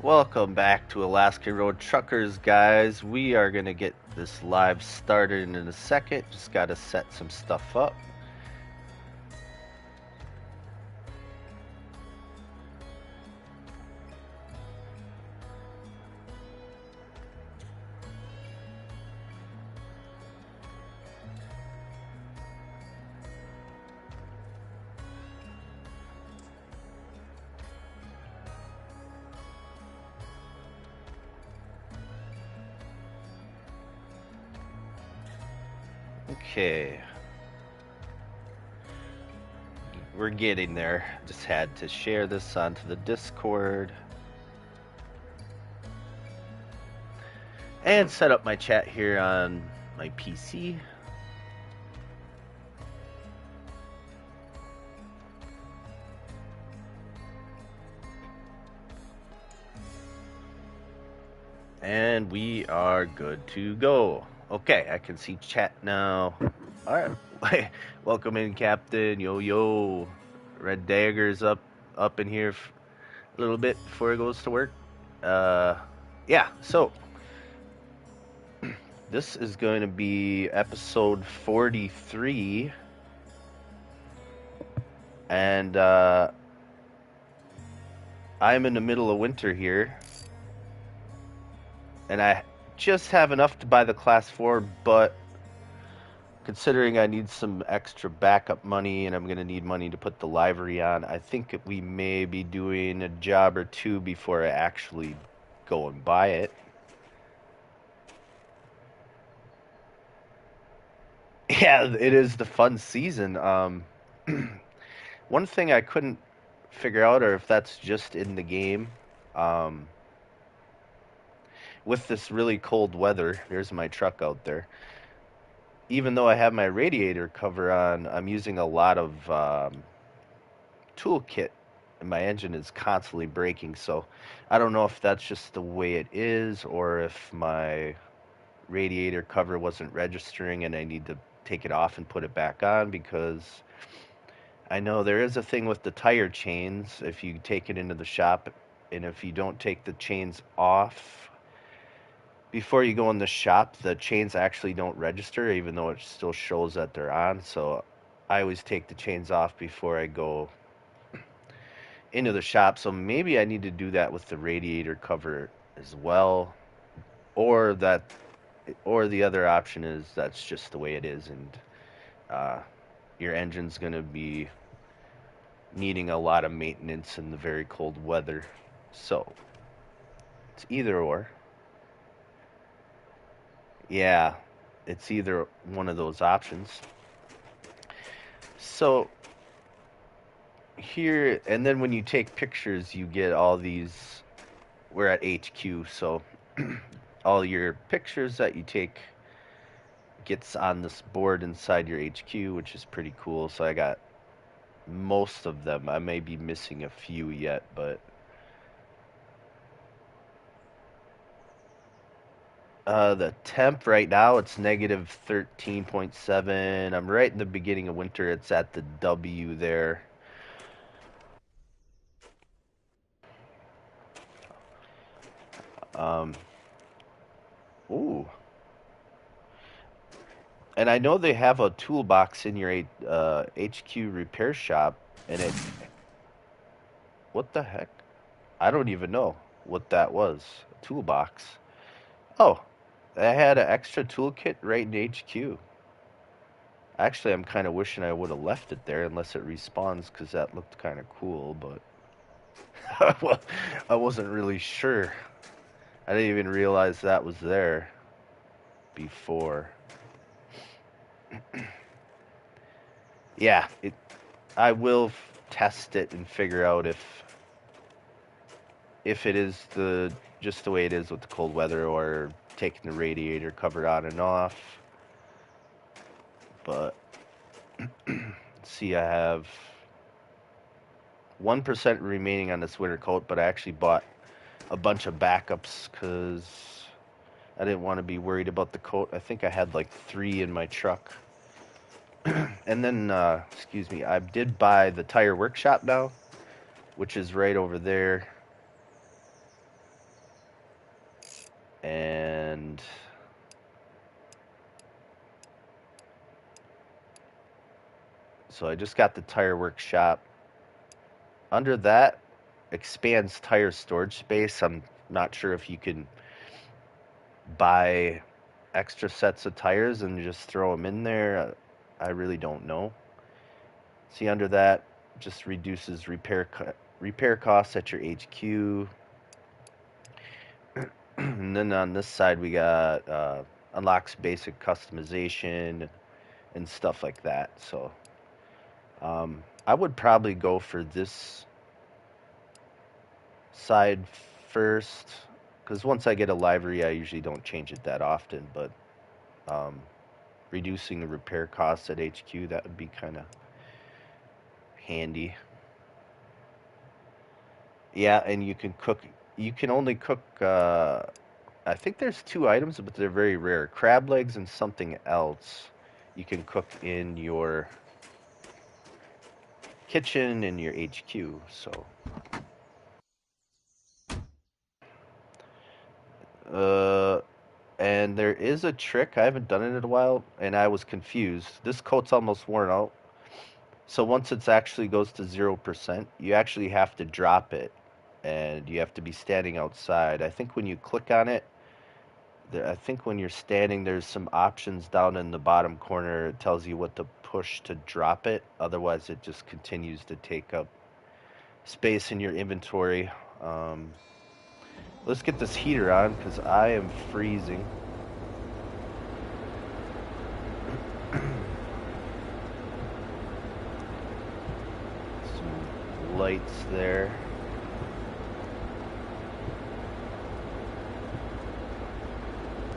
Welcome back to Alaskan Road Truckers, guys. We are going to get this live started in a second. Just got to set some stuff up. Okay. We're getting there. Just had to share this onto the Discord. And set up my chat here on my PC. And we are good to go. Okay, I can see chat now. All right. Welcome in, Captain. Yo, yo. Red Dagger's up in here a little bit before it goes to work. Yeah, so this is going to be episode 43. And I'm in the middle of winter here. And I just have enough to buy the Class 4, but considering I need some extra backup money and I'm going to need money to put the livery on, I think we may be doing a job or two before I actually go and buy it. Yeah, it is the fun season. One thing I couldn't figure out, or if that's just in the game, um, with this really cold weather, there's my truck out there. Even though I have my radiator cover on, I'm using a lot of toolkit, and my engine is constantly braking. So I don't know if that's just the way it is, or if my radiator cover wasn't registering and I need to take it off and put it back on, because I know there is a thing with the tire chains. If you take it into the shop and if you don't take the chains off before you go in the shop, the chains actually don't register, even though it still shows that they're on. So I always take the chains off before I go into the shop. So maybe I need to do that with the radiator cover as well, or the other option is that's just the way it is, and uh, your engine's going to be needing a lot of maintenance in the very cold weather. So it's either or. Yeah, it's either one of those options. So here, and then when you take pictures, you get all these. We're at HQ, so all your pictures that you take gets on this board inside your HQ, which is pretty cool. So I got most of them. I may be missing a few yet, but the temp right now, it's negative 13.7. I'm right in the beginning of winter. It's at the W there. Um, ooh. And I know they have a toolbox in your HQ repair shop, and it. What the heck? I don't even know what that was. A toolbox. Oh, I had an extra toolkit right in HQ. Actually, I'm kind of wishing I would have left it there unless it respawns, because that looked kind of cool, but well, I wasn't really sure. I didn't even realize that was there before. Yeah, I will test it and figure out if it is just the way it is with the cold weather, or taking the radiator cover on and off. But see, I have 1% remaining on this winter coat, but I actually bought a bunch of backups because I didn't want to be worried about the coat. I think I had like 3 in my truck. And then, excuse me, I did buy the tire workshop now, which is right over there. And so I just got the tire workshop. Under that, expands tire storage space. I'm not sure if you can buy extra sets of tires and just throw them in there. I really don't know. See, under that, just reduces repair costs at your HQ. And then on this side, we got unlocks basic customization and stuff like that. So I would probably go for this side first, because once I get a livery, I usually don't change it that often. But um, reducing the repair costs at HQ, that would be kind of handy. Yeah, and you can cook. You can only cook. I think there's two items, but they're very rare. Crab legs and something else. You can cook in your kitchen in your HQ. So, uh, and there is a trick. I haven't done it in a while, and I was confused. This coat's almost worn out. So once it actually goes to 0%, you actually have to drop it, and you have to be standing outside. I think when you click on it, I think when you're standing, there's some options down in the bottom corner. It tells you what to push to drop it. Otherwise, it just continues to take up space in your inventory. Um, let's get this heater on because I am freezing. Some lights there.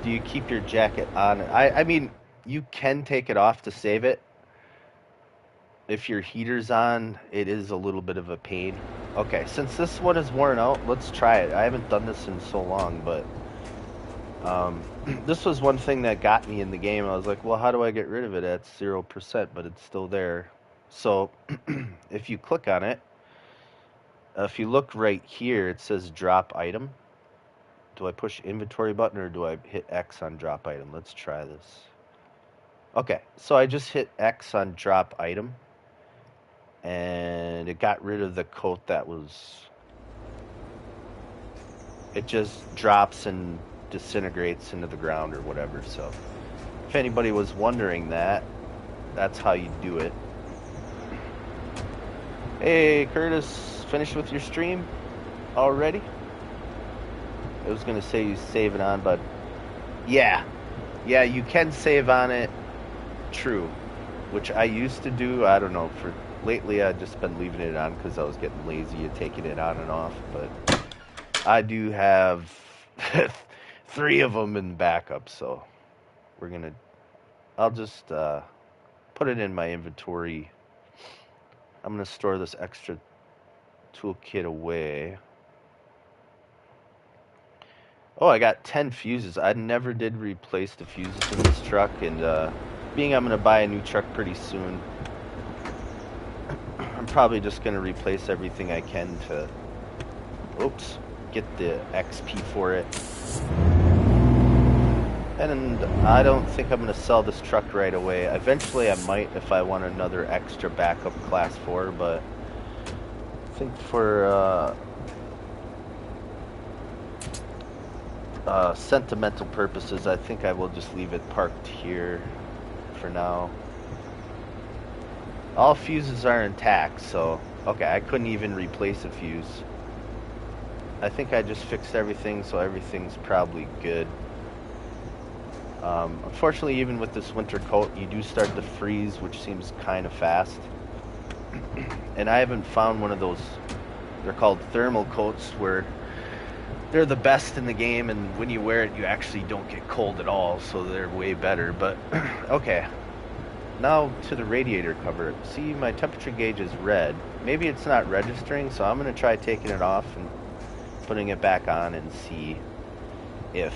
Do you keep your jacket on? I mean, you can take it off to save it. If your heater's on, it is a little bit of a pain. Okay, since this one is worn out, let's try it. I haven't done this in so long, but this was one thing that got me in the game. I was like, well, how do I get rid of it at 0%, but it's still there? So if you click on it, if you look right here, it says drop item. Do I push inventory button or do I hit X on drop item? Let's try this. Okay, so I just hit X on drop item, and it got rid of the coat that was... It just drops and disintegrates into the ground or whatever. So if anybody was wondering that, that's how you do it. Hey, Curtis, finished with your stream already? I was going to say you save it on, but yeah, you can save on it. True, which I used to do. I don't know. For lately, I've just been leaving it on because I was getting lazy at taking it on and off. But I do have 3 of them in backup, so I'll just put it in my inventory. I'm gonna store this extra toolkit away. Oh, I got 10 fuses. I never did replace the fuses in this truck, and being I'm gonna buy a new truck pretty soon, I'm probably just gonna replace everything I can to, get the XP for it. And I don't think I'm gonna sell this truck right away. Eventually I might if I want another extra backup class 4, but I think for sentimental purposes, I think I will just leave it parked here for now. All fuses are intact, so okay, I couldn't even replace a fuse. I think I just fixed everything, so everything's probably good. Unfortunately, even with this winter coat, you do start to freeze, which seems kind of fast. And I haven't found one of those, they're called thermal coats, where they're the best in the game, and when you wear it, you actually don't get cold at all, so they're way better. But, okay. Now to the radiator cover. See, my temperature gauge is red. Maybe it's not registering, so I'm going to try taking it off and putting it back on and see if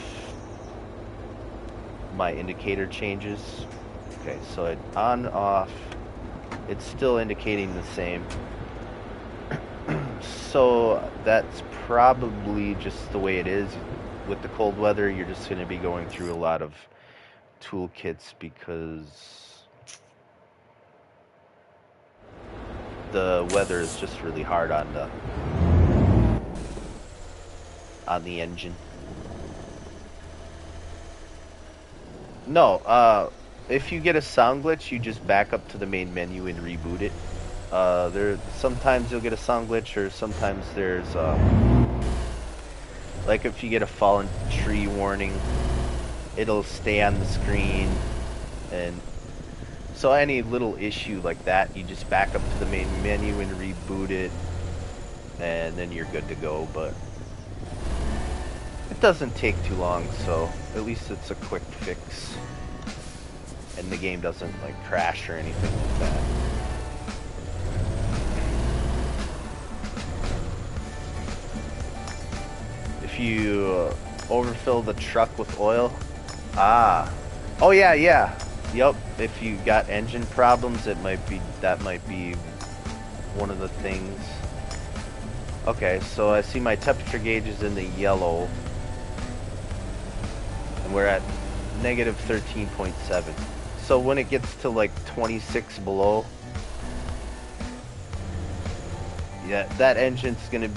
my indicator changes. Okay, so on, off, it's still indicating the same. So that's probably just the way it is. with the cold weather, you're just going to be going through a lot of toolkits because the weather is just really hard on the engine. No, if you get a sound glitch, you just back up to the main menu and reboot it. There sometimes you'll get a sound glitch, or sometimes there's like if you get a fallen tree warning, it'll stay on the screen, and so any little issue like that, you just back up to the main menu and reboot it, and then you're good to go. But it doesn't take too long, so at least it's a quick fix, and the game doesn't like crash or anything like that. If you overfill the truck with oil, oh yeah, yep. If you got engine problems, that might be one of the things. Okay, so I see my temperature gauge is in the yellow, and we're at negative 13.7. So when it gets to like 26 below, yeah, that engine's gonna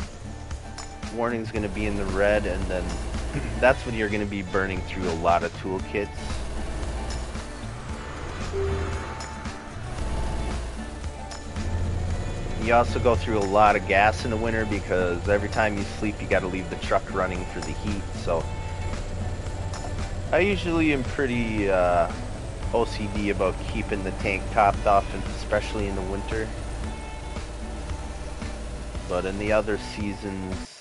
warning's gonna be in the red, and then that's when you're gonna be burning through a lot of toolkits. You also go through a lot of gas in the winter because every time you sleep, you got to leave the truck running for the heat. So I usually am pretty OCD about keeping the tank topped off, and especially in the winter. But in the other seasons,